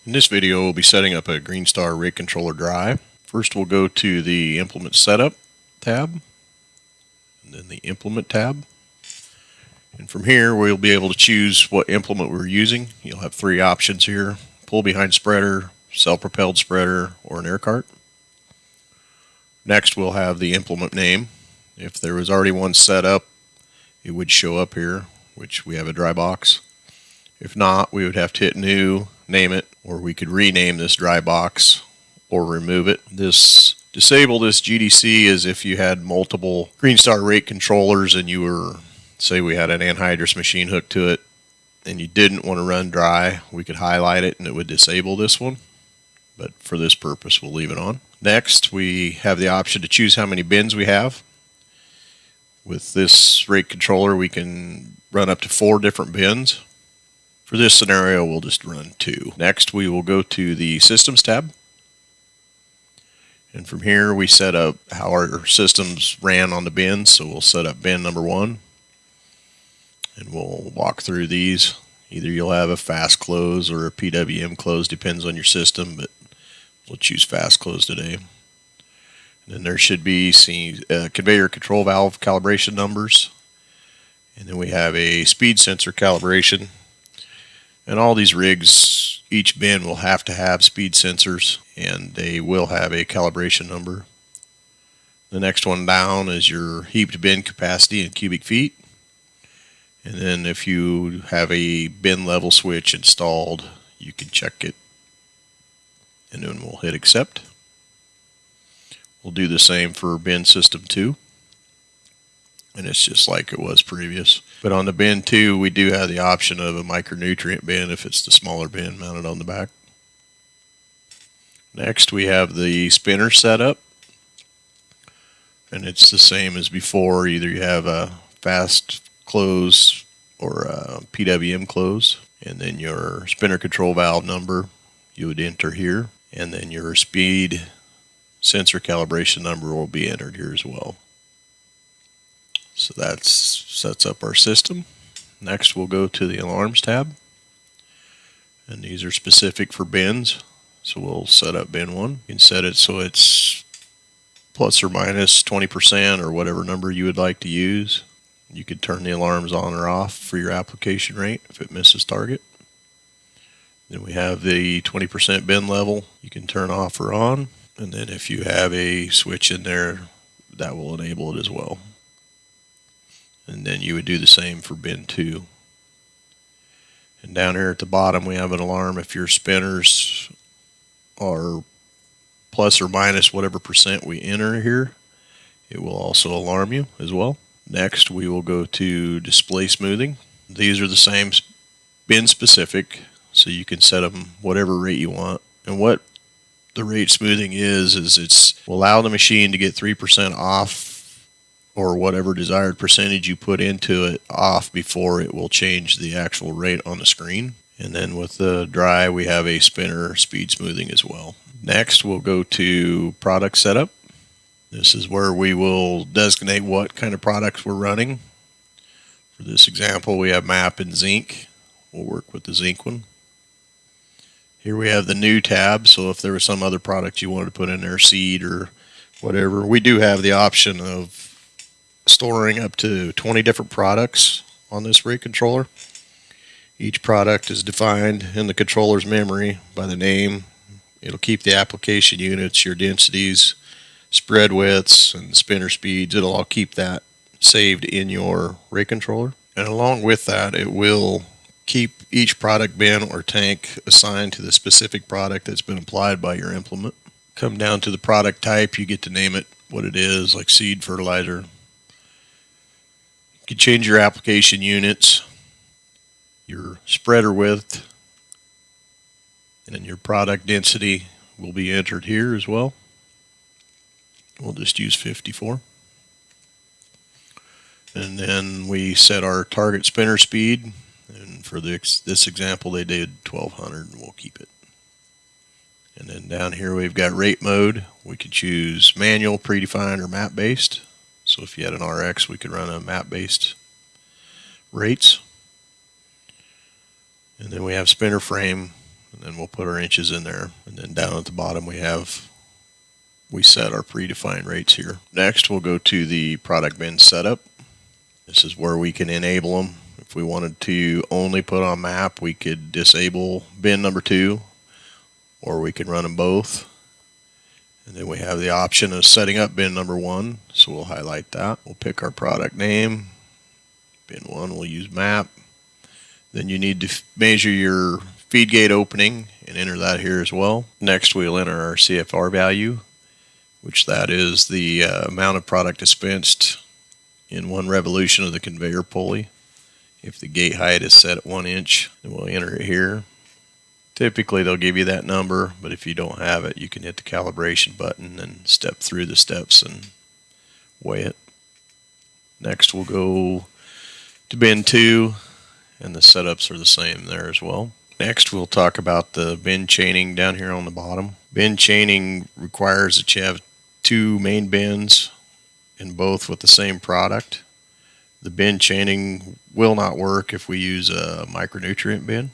In this video, we'll be setting up a GreenStar rate controller drive. First, we'll go to the Implement Setup tab, and then the Implement tab. And from here, we'll be able to choose what implement we're using. You'll have three options here: pull behind spreader, self-propelled spreader, or an air cart. Next, we'll have the implement name. If there was already one set up, it would show up here, which we have a dry box. If not, we would have to hit New, name it, or we could rename this dry box or remove it. Disable this GDC is if you had multiple GreenStar rate controllers and you were, say we had an anhydrous machine hooked to it and you didn't want to run dry, we could highlight it and it would disable this one. But for this purpose, we'll leave it on. Next, we have the option to choose how many bins we have. With this rate controller, we can run up to 4 different bins. For this scenario, we'll just run 2. Next, we will go to the Systems tab. And from here, we set up how our systems ran on the bins. So we'll set up bin number 1. And we'll walk through these. Either you'll have a fast close or a PWM close, depends on your system, but we'll choose fast close today. And then there should be conveyor control valve calibration numbers. And then we have a speed sensor calibration. And all these rigs, each bin will have to have speed sensors, and they will have a calibration number. The next one down is your heaped bin capacity in cubic feet. And then if you have a bin level switch installed, you can check it. And then we'll hit accept. We'll do the same for bin system 2. And it's just like it was previous. But on the bin 2, we do have the option of a micronutrient bin if it's the smaller bin mounted on the back. Next, we have the spinner setup. And it's the same as before. Either you have a fast close or a PWM close. And then your spinner control valve number you would enter here. And then your speed sensor calibration number will be entered here as well. So that sets up our system. Next, we'll go to the Alarms tab. And these are specific for bins. So we'll set up bin 1. You can set it so it's plus or minus 20% or whatever number you would like to use. You could turn the alarms on or off for your application rate if it misses target. Then we have the 20% bin level. You can turn off or on. And then if you have a switch in there, that will enable it as well. And then you would do the same for bin 2. And down here at the bottom, we have an alarm if your spinners are plus or minus whatever percent we enter here. It will also alarm you as well. Next, we will go to display smoothing. These are the same bin specific, so you can set them whatever rate you want. And what the rate smoothing is it's will allow the machine to get 3% off or whatever desired percentage you put into it off before it will change the actual rate on the screen. And then with the dry, we have a spinner speed smoothing as well. Next, we'll go to product setup. This is where we will designate what kind of products we're running. For this example, we have MAP and Zinc. We'll work with the Zinc one. Here we have the new tab, so if there was some other product you wanted to put in there, seed or whatever, we do have the option of storing up to 20 different products on this rate controller. Each product is defined in the controller's memory by the name. It'll keep the application units, your densities, spread widths, and spinner speeds. It'll all keep that saved in your rate controller. And along with that, it will keep each product bin or tank assigned to the specific product that's been applied by your implement. Come down to the product type, you get to name it what it is, like seed, fertilizer. You can change your application units, your spreader width, and then your product density will be entered here as well. We'll just use 54. And then we set our target spinner speed. And for this example, they did 1200, and we'll keep it. And then down here we've got rate mode. We could choose manual, predefined, or map-based. So if you had an RX, we could run a map-based rates. And then we have spinner frame and then we'll put our inches in there. And then down at the bottom we set our predefined rates here. Next, we'll go to the product bin setup. This is where we can enable them. If we wanted to only put on map, we could disable bin number 2, or we can run them both. And then we have the option of setting up bin number 1, so we'll highlight that. We'll pick our product name. Bin 1, we'll use map. Then you need to measure your feed gate opening and enter that here as well. Next, we'll enter our CFR value, which that is the amount of product dispensed in 1 revolution of the conveyor pulley. If the gate height is set at 1 inch, then we'll enter it here. Typically they'll give you that number, but if you don't have it, you can hit the calibration button and step through the steps and weigh it. Next we'll go to bin 2, and the setups are the same there as well. Next we'll talk about the bin chaining down here on the bottom. Bin chaining requires that you have 2 main bins, and both with the same product. The bin chaining will not work if we use a micronutrient bin.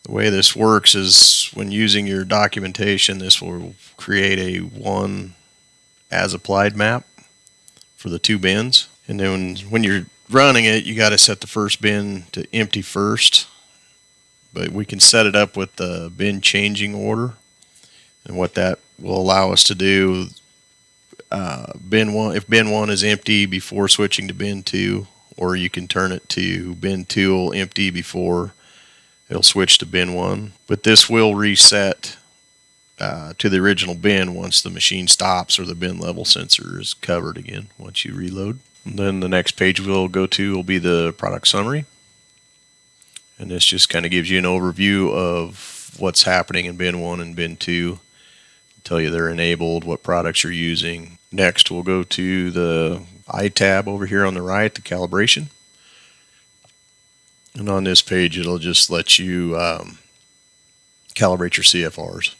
The way this works is when using your documentation, this will create a 1 as applied map for the 2 bins. And then when you're running it, you got to set the first bin to empty first. But we can set it up with the bin changing order. And what that will allow us to do, bin 1, if bin 1 is empty before switching to bin 2, or you can turn it to bin 2 will empty before it'll switch to bin 1. But this will reset to the original bin once the machine stops or the bin level sensor is covered again once you reload. And then the next page we'll go to will be the product summary. And this just kind of gives you an overview of what's happening in bin 1 and bin 2. Tell you they're enabled, what products you're using. Next we'll go to the I tab over here on the right, the calibration. And on this page it'll just let you calibrate your CFRs.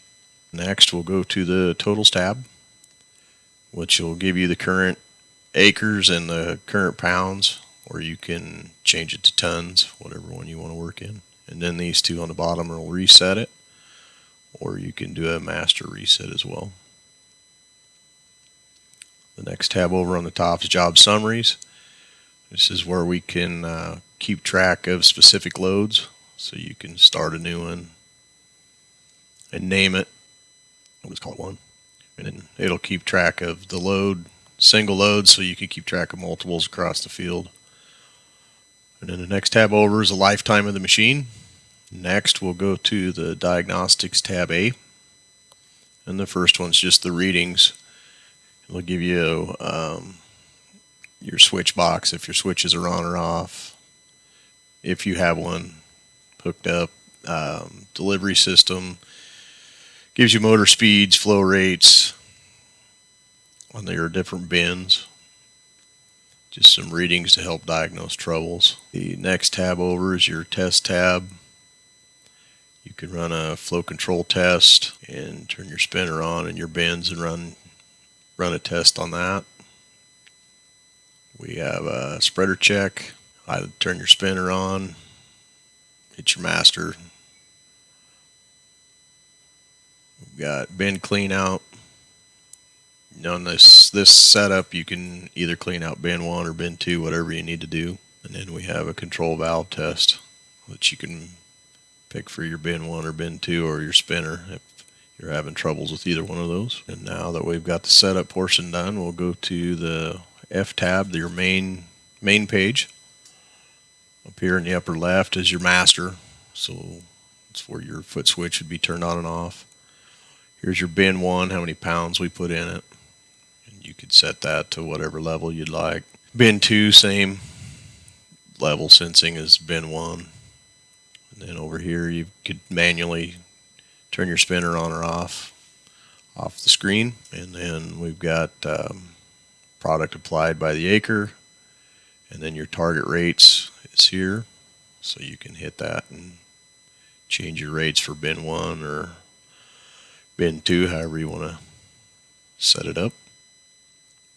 Next we'll go to the totals tab, which will give you the current acres and the current pounds, or you can change it to tons, whatever one you want to work in. And then these 2 on the bottom will reset it, or you can do a master reset as well. The next tab over on the top is job summaries. This is where we can keep track of specific loads, so you can start a new one and name it. Let's call it 1. And then it'll keep track of the load, single load, so you can keep track of multiples across the field. And then the next tab over is the lifetime of the machine. Next we'll go to the diagnostics tab A, and the first one's just the readings. It'll give you your switch box, if your switches are on or off, if you have one hooked up, delivery system, gives you motor speeds, flow rates on your different bins, just some readings to help diagnose troubles. The next tab over is your test tab. You can run a flow control test and turn your spinner on in your bins and run a test on that. We have a spreader check. I turn your spinner on, hit your master. We've got bin cleanout. On this setup, you can either clean out bin 1 or bin 2, whatever you need to do. And then we have a control valve test, which you can pick for your bin 1 or bin 2 or your spinner if you're having troubles with either one of those. And now that we've got the setup portion done, we'll go to the F tab, your main page. Up here in the upper left is your master, so it's where your foot switch would be turned on and off. Here's your bin 1, how many pounds we put in it. And you could set that to whatever level you'd like. Bin 2, same level sensing as bin 1. And then over here you could manually turn your spinner on or off the screen. And then we've got product applied by the acre, and then your target rates is here, so you can hit that and change your rates for bin 1 or bin 2, however you want to set it up.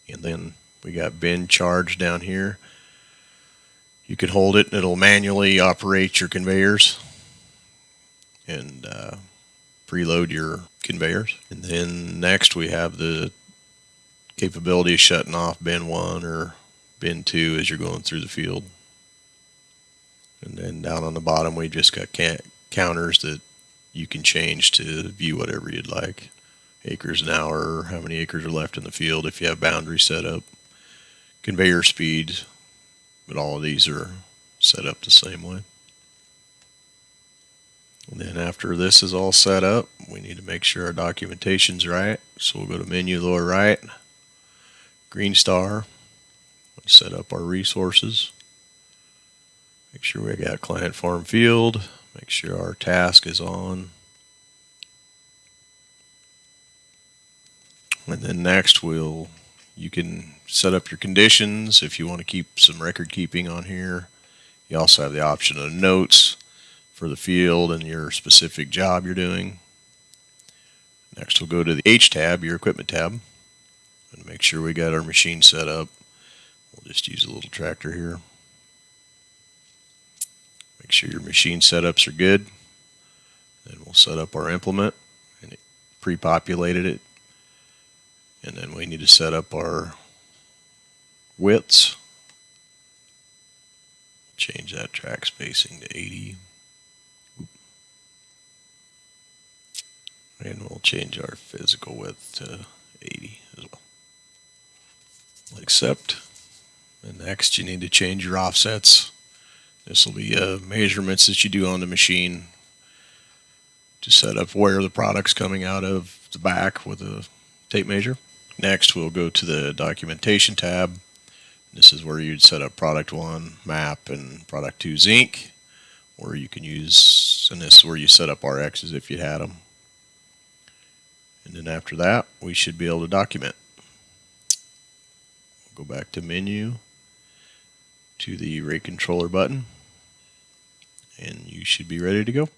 And then we got bin charge down here. You can hold it and it'll manually operate your conveyors, and preload your conveyors. And then next we have the capability of shutting off bin 1 or bin 2 as you're going through the field. And then down on the bottom we just got counters that you can change to view whatever you'd like. Acres an hour, how many acres are left in the field if you have boundaries set up. Conveyor speeds, but all of these are set up the same way. And then after this is all set up, we need to make sure our documentation's right. So we'll go to menu lower right, GreenStar, set up our resources. Make sure we got client farm field, make sure our task is on. And then next you can set up your conditions if you want to keep some record keeping on here. You also have the option of notes for the field and your specific job you're doing. Next we'll go to the H tab, your equipment tab, and make sure we got our machine set up. We'll just use a little tractor here. Make sure your machine setups are good. Then we'll set up our implement, and it pre-populated it. And then we need to set up our widths. Change that track spacing to 80. And we'll change our physical width to 80 as well. Accept. And next you need to change your offsets. This will be measurements that you do on the machine to set up where the product's coming out of the back with a tape measure. Next we'll go to the documentation tab. This is where you'd set up product 1 map and product 2 zinc, or you can use, and this is where you set up RXs if you had them. And then after that we should be able to document. Go back to menu, to the rate controller button, and you should be ready to go.